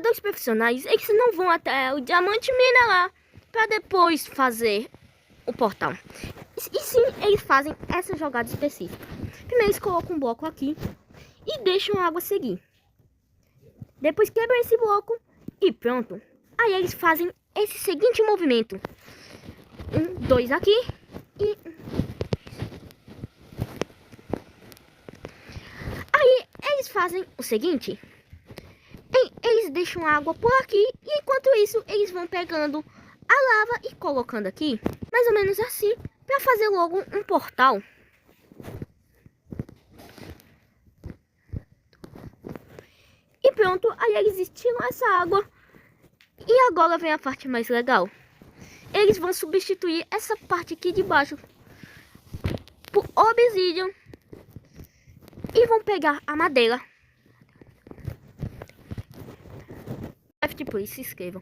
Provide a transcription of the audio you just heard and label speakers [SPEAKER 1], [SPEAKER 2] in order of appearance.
[SPEAKER 1] mineradores profissionais, eles não vão até o diamante minerar para depois fazer o portal. E sim, eles fazem essa jogada específica. Primeiro eles colocam um bloco aqui e deixam a água seguir. Depois quebram esse bloco e pronto. Aí eles fazem esse seguinte movimento. 1, 2 aqui e... Aí eles fazem o seguinte. Eles deixam a água por aqui e enquanto isso eles vão pegando a lava e colocando aqui. Mais ou menos assim, para fazer logo um portal. E pronto, aí eles tiram essa água. E agora vem a parte mais legal. Eles vão substituir essa parte aqui de baixo por obsidian. E vão pegar a madeira. Please, se inscrevam.